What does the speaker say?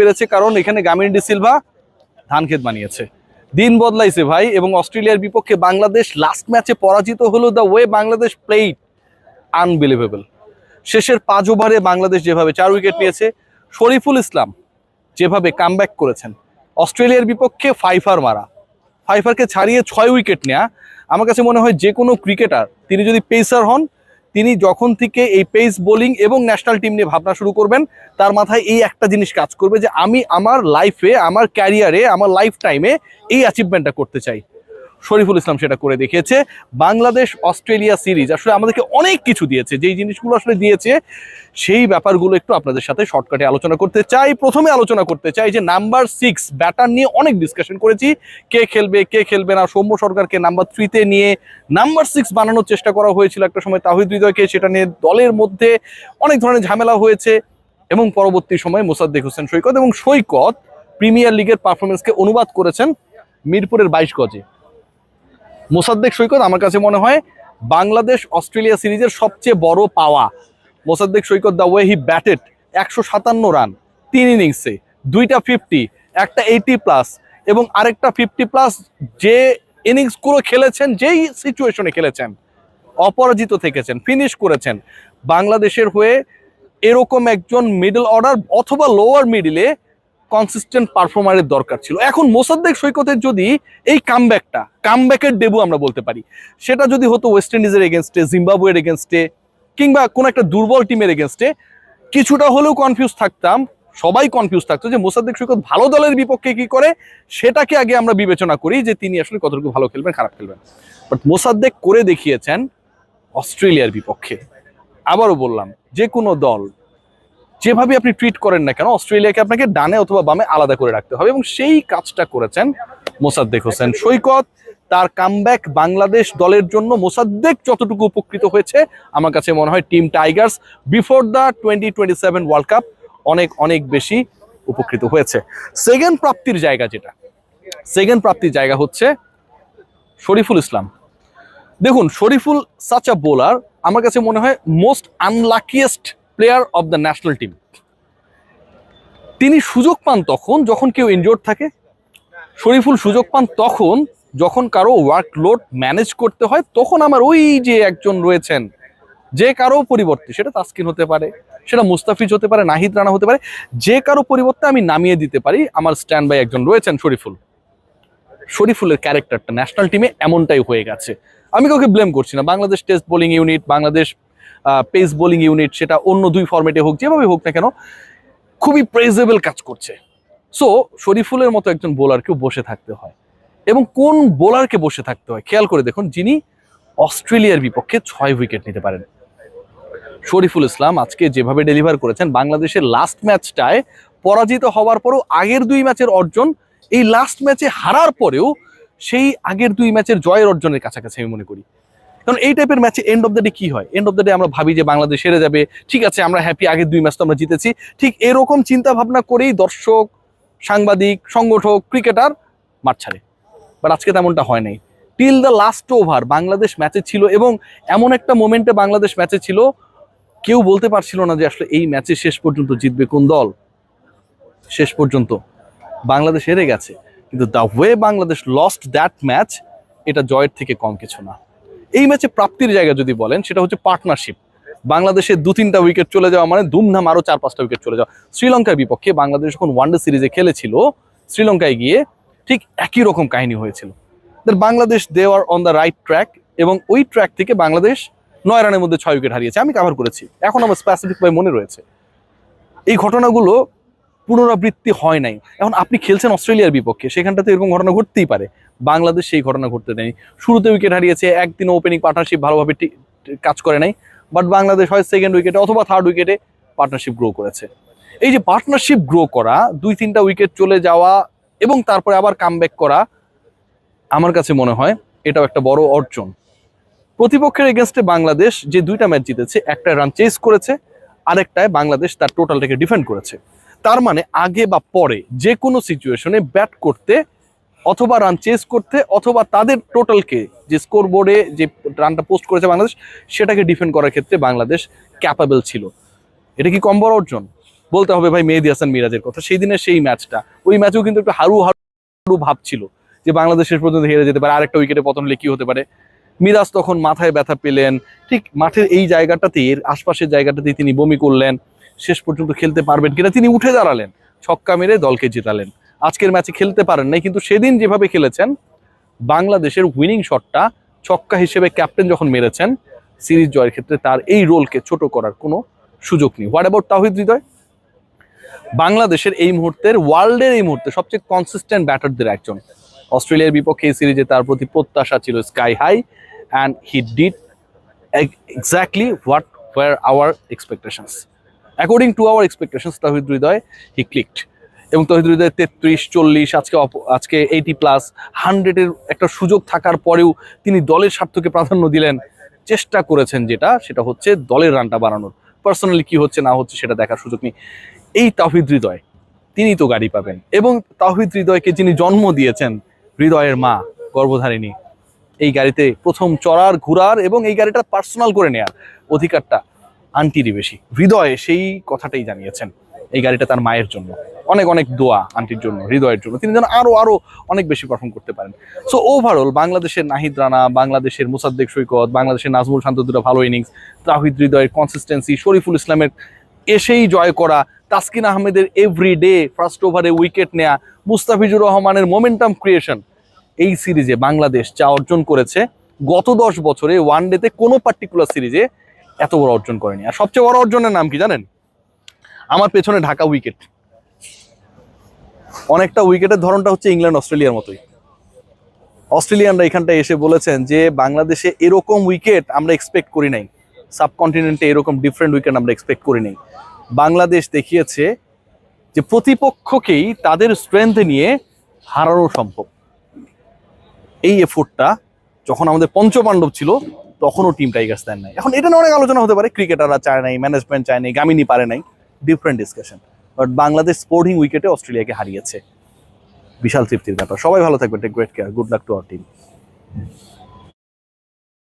পেরেছে, কারণ এখানে গামিনী ডি সিলভা ধান ক্ষেত বানিয়েছে। দিন বদলাইছে ভাই, এবং অস্ট্রেলিয়ার বিপক্ষে বাংলাদেশ লাস্ট ম্যাচে পরাজিত হলো। The way Bangladesh played unbelievable. শেষের 5 ওভারে বাংলাদেশ যেভাবে 4 উইকেট নিয়েছে, শরীফুল ইসলাম যেভাবে কামব্যাক করেছেন, অস্ট্রেলিয়ার বিপক্ষে ফাইফার মারা, ফাইফারকে ছাড়িয়ে 6 উইকেট নেওয়া, আমার কাছে মনে হয় যে কোনো ক্রিকেটার তিনি যদি পেসার হন, তিনি যখন থেকে এই পেস বোলিং এবং ন্যাশনাল টিম নিয়ে ভাবনা শুরু করবেন, তার মাথায় এই একটা জিনিস কাজ করবে যে আমি আমার লাইফে, আমার ক্যারিয়ারে, আমার লাইফ টাইমে এই অ্যাচিভমেন্টটা করতে চাই। শরীফুল ইসলাম সেটা করে দেখিয়েছে। বাংলাদেশ অস্ট্রেলিয়া সিরিজ আসলে আমাদেরকে অনেক কিছু দিয়েছে, যেই জিনিসগুলো আসলে দিয়েছে সেই ব্যাপারগুলো একটু আপনাদের সাথে শর্টকাটে আলোচনা করতে চাই। প্রথমে আলোচনা করতে চাই যে নাম্বার 6 ব্যাটার নিয়ে অনেক ডিসকাশন করেছি, কে খেলবে কে খেলবে না। সৌম্য সরকারকে নাম্বার 3-তে নিয়ে নাম্বার 6 বানানোর চেষ্টা করা হয়েছিল একটা সময় তাহিদ হৃদয়কে, সেটা নিয়ে দলের মধ্যে অনেক ধরনের ঝামেলা হয়েছে, এবং পরবর্তী সময়ে মোসাদ্দেক হোসেন সৈকত, এবং সৈকত প্রিমিয়ার লিগের পারফরমেন্সকে অনুবাদ করেছেন মিরপুরের 22 গজে। মোসাদ্দেক সৈকত আমার কাছে মনে হয় বাংলাদেশ অস্ট্রেলিয়া সিরিজের সবচেয়ে বড় পাওয়া। Mosaddek Saikat the way he batted, 157 run 3 ইনিংসে, 2টা 50, একটা 80+ এবং আরেকটা 50+, যে ইনিংসগুলো খেলেছেন, যেই সিচুয়েশনে খেলেছেন, অপরাজিত থেকেছেন, ফিনিশ করেছেন। বাংলাদেশের হয়ে এরকম একজন মিডল অর্ডার অথবা লোয়ার মিডিলে কনসিস্টেন্ট পারফর্মারের দরকার ছিল। এখন মোসাদ্দেক সৈকতের যদি এই কামব্যাকের ডেবু আমরা বলতে পারি, সেটা যদি হতো ওয়েস্ট ইন্ডিজের এগেনস্টে, জিম্বাবুয়ের এগেনস্টে, কিংবা কোন একটা দুর্বল টিমের এগেনস্টে, কিছুটা হলেও কনফিউজ থাকতাম, সবাই কনফিউজ থাকতো যে মোসাদ্দেক সৈকত ভালো দলের বিপক্ষে কি করে, সেটাকে আগে আমরা বিবেচনা করি যে তিনি আসলে কতটুকু ভালো খেলবেন, খারাপ খেলবেন। বাট মোসাদ্দেক করে দেখিয়েছেন অস্ট্রেলিয়ার বিপক্ষে। আবারও বললাম, যে কোনো দল যেভাবে আপনি ট্রিট করেন না কেন, অস্ট্রেলিয়াকে আপনাকে ডানে অথবা বামে আলাদা করে রাখতে হবে, এবং সেই কাজটা করেছেন মোসাদ্দেক হোসেন সৈকত। তার কামব্যাক বাংলাদেশ দলের জন্য মোসাদ্দেক যতটুকু উপকৃত হয়েছে, আমার কাছে মনে হয় team Tigers before the 2027 world cup অনেক অনেক বেশি উপকৃত হয়েছে। সেকেন্ড প্রাপ্তির জায়গা হচ্ছে শরীফুল ইসলাম। দেখুন, শরীফুল সাচ আ বোলার, আমার কাছে মনে হয় most unluckiest player of the national team. তিনি সুযোগ পান তখন যখন কেউ ইনজোর্ড থাকে, শরীফুল সুযোগ পান তখন যখন কারো ওয়ার্কলোড ম্যানেজ করতে হয়, তখন আমার ওই যে একজন রয়েছেন যে কারো পরিবর্তে, সেটা তাসকিন হতে পারে, সেটা মুস্তাফিজ হতে পারে, নাহিদ রানা হতে পারে, যে কারো পরিবর্তে আমি নামিয়ে দিতে পারি, আমার স্ট্যান্ড বাই একজন রয়েছেন শরীফুলের ক্যারেক্টারটা ন্যাশনাল টিমে এমনটাই হয়ে গেছে। আমি কাউকে ব্লেম করছি না, Bangladesh test bowling unit, Bangladesh pace bowling unit, সেটা অন্য 2 ফরম্যাটে হোক, যেভাবে হোক না কেন, খুবই প্রেজেবল কাজ করছে। সো শরীফুলের মতো একজন বোলারকেও বসে থাকতে হয়, এবং কোন বোলারকে বসে থাকতে হয় খেয়াল করে দেখুন, যিনি অস্ট্রেলিয়ার বিপক্ষে 6 উইকেট নিতে পারেন। শরীফুল ইসলাম আজকে যেভাবে ডেলিভার করেছেন, বাংলাদেশের লাস্ট ম্যাচটায় পরাজিত হওয়ার পরেও আগের 2 ম্যাচের অর্জন, এই লাস্ট ম্যাচে হারার পরেও সেই আগের 2 ম্যাচের জয়ের অর্জনের কাছাকাছি আমি মনে করি। কারণ এই টাইপের ম্যাচে এন্ড অফ দ্য ডে কি হয়, এন্ড অফ দ্য ডে আমরা ভাবি যে বাংলাদেশ হেরে যাবে, ঠিক আছে আমরা হ্যাপি, আগের 2 ম্যাচ তো আমরা জিতেছি, ঠিক এরকম চিন্তা ভাবনা করেই দর্শক, সাংবাদিক, সংগঠক, ক্রিকেটার মাঠ ছাড়ে। বাট আজকে তেমনটা হয় নাই। Till the last over Bangladesh ম্যাচে ছিল, এবং এমন একটা মোমেন্টে বাংলাদেশ ম্যাচে ছিল, কেউ বলতে পারছিল না যে আসলে এই ম্যাচে শেষ পর্যন্ত জিতবে কোন দল। শেষ পর্যন্ত বাংলাদেশ হেরে গেছে, কিন্তু the way Bangladesh lost that match, এটা জয়ের থেকে কম কিছু না। এই ম্যাচে প্রাপ্তির জায়গা যদি বলেন, সেটা হচ্ছে পার্টনারশিপ। বাংলাদেশের 2-3টা উইকেট চলে যাওয়া মানে ধুমধাম আরো 4-5টা উইকেট চলে যাওয়া। শ্রীলঙ্কার বিপক্ষে বাংলাদেশ যখন ওয়ানডে সিরিজে খেলেছিল, শ্রীলঙ্কায় গিয়ে ঠিক একই রকম কাহিনী হয়েছিল। বাংলাদেশ দে আর অন দ্য রাইট ট্র্যাক, এবং ওই ট্র্যাক থেকে বাংলাদেশ 9 রানের মধ্যে 6 উইকেট হারিয়েছে। আমি কভার করেছি, এখন আমার স্পেসিফিক ভাবে মনে রয়েছে। এই ঘটনাগুলো পুনরাবৃত্তি হয় নাই। এখন আপনি খেলছেন অস্ট্রেলিয়ার বিপক্ষে, সেখানটাতে এরকম ঘটনা ঘটতেই পারে, বাংলাদেশ সেই ঘটনা ঘটতে দেয়নি। শুরুতে উইকেট হারিয়েছে, একদিনও ওপেনিং পার্টনারশিপ ভালোভাবে কাজ করে নাই, বাট বাংলাদেশ হয় সেকেন্ড উইকেটে অথবা থার্ড উইকেটে পার্টনারশিপ গ্রো করেছে। এই যে পার্টনারশিপ গ্রো করা, 2-3টা উইকেট চলে যাওয়া এবং তারপরে আবার কামব্যাক করা, আমার কাছে মনে হয় এটাও একটা বড় অর্জন। প্রতিপক্ষের এগেনস্টে বাংলাদেশ যে 2টা ম্যাচ জিতেছে, একটা রান চেস করেছে, আরেকটায় বাংলাদেশ তার টোটালটাকে ডিফেন্ড করেছে। তার মানে আগে বা পরে যে কোনো সিচুয়েশনে ব্যাট করতে, অথবা রান চেস করতে, অথবা তাদের টোটালকে যে স্কোর বোর্ডে যে রানটা পোস্ট করেছে বাংলাদেশ, সেটাকে ডিফেন্ড করার ক্ষেত্রে বাংলাদেশ ক্যাপাবল ছিল। এটা কি কম বড় অর্জন? বলতে হবে ভাই মেহেদী হাসান মিরাজের কথা, সেই দিনের সেই ম্যাচটা, ওই ম্যাচেও কিন্তু একটু হারু হারু ভাব ছিল যে বাংলাদেশ শেষ পর্যন্ত হেরে যেতে পারে, আরেকটা উইকেটে পতন হলে কি হতে পারে। মিরাজ তখন মাথায় ব্যথা পেলেন, ঠিক মাঠের এই জায়গাটাতে, এর আশপাশের জায়গাটাতেই তিনি বমি করলেন, শেষ পর্যন্ত খেলতে পারবেন কিনা তিনি উঠে দাঁড়ালেন, ছক্কা মেরে দলকে জেতালেন। আজকের ম্যাচে খেলতে পারেন নাই, কিন্তু সেদিন যেভাবে খেলেছেন, বাংলাদেশের উইনিং শটটা ছক্কা হিসেবে ক্যাপ্টেন যখন মেরেছেন, সিরিজ জয়ের ক্ষেত্রে তার এই রোলকে ছোট করার কোনো সুযোগ নেই। What about Towhid Hridoy? বাংলাদেশের এই মুহূর্তের, ওয়ার্ল্ডের এই মুহূর্তে সবচেয়ে কনসিস্টেন্ট ব্যাটারদের একজন। অস্ট্রেলিয়ার বিপক্ষে এই সিরিজে তার প্রতি প্রত্যাশা ছিল sky high, and he did exactly what were our expectations. According to our expectations, Towhid Hridoy he clicked. এবং তহিদ হৃদয় 33-40, আজকে 80+, 100-এর একটা সুযোগ থাকার পরেও তিনি দলের স্বার্থকে প্রাধান্য দিলেন, চেষ্টা করেছেন সেটা হচ্ছে দলের রানটা বাড়ানোর। পার্সোনালি কি হচ্ছে না হচ্ছে সেটা দেখার সুযোগ নেই। এই তাওহিদ হৃদয়, তিনি তো গাড়ি পাবেন। এবং তাওহিদ হৃদয়কে যিনি জন্ম দিয়েছেন, হৃদয়ের মা গর্ভধারিণী, এই গাড়িতে প্রথম চড়ার, ঘোরার এবং এই গাড়িটা পার্সোনাল করে নেয়ার অধিকারটা আন্টিরই বেশি। হৃদয় সেই কথাটাই জানিয়েছেন, এই গাড়িটা তার মায়ের জন্য। অনেক অনেক দোয়া আন্টির জন্য, হৃদয়ের জন্য, তিনি যেন আরো অনেক বেশি পারফর্ম করতে পারেন। সো ওভারঅল বাংলাদেশের নাহিদ রানা, বাংলাদেশের মুসাদ্দেক সৈকত, বাংলাদেশের নাজমুল শান্ত দুটো ভালো ইনিংস, তাওহিদ হৃদয়ের কনসিস্টেন্সি, শরীফুল ইসলামের এসেই জয় করা, তাসকিন আহমেদের এভরিডে ফার্স্ট ওভারে উইকেট নেয়া, মুস্তাফিজুর রহমানের মোমেন্টাম ক্রিয়েশন, এই সিরিজে বাংলাদেশ যা অর্জন করেছে গত 10 বছরে ওয়ানডেতে কোনো পার্টিকুলার সিরিজে এত বড় অর্জন করেনি। আর সবচেয়ে বড় অর্জনের নাম কি জানেন? আমার পেছনে ঢাকা উইকেট। অনেকটা উইকেটের ধরনটা হচ্ছে ইংল্যান্ড অস্ট্রেলিয়ার মতোই। অস্ট্রেলিয়ানরা এখানটা এসে বলেছেন যে বাংলাদেশে এরকম উইকেট আমরা এক্সপেক্ট করি নাই, সাবকন্টিনেন্টে এরকম ডিফারেন্ট উইকেট আমরা এক্সপেক্ট করি নাই। বাংলাদেশ দেখিয়েছে যে প্রতিপক্ষকেই তাদের স্ট্রেংথ নিয়ে হারানো সম্ভব। এই এফোর্টটা যখন আমাদের পঞ্চপাণ্ডব ছিল তখনও টিম টাইগার্স দেন নাই। এখন এটা নিয়ে অনেক আলোচনা হতে পারে, ক্রিকেটাররা চায় নাই, ম্যানেজমেন্ট চায় নাই, গামিনী পারে নাই, different discussion. But Bangladesh sporting উইকেটে অস্ট্রেলিয়াকে হারিয়েছে, বিশাল তৃপ্তির ব্যাপার। সবাই ভালো থাকবেন, take great care, good luck to our team.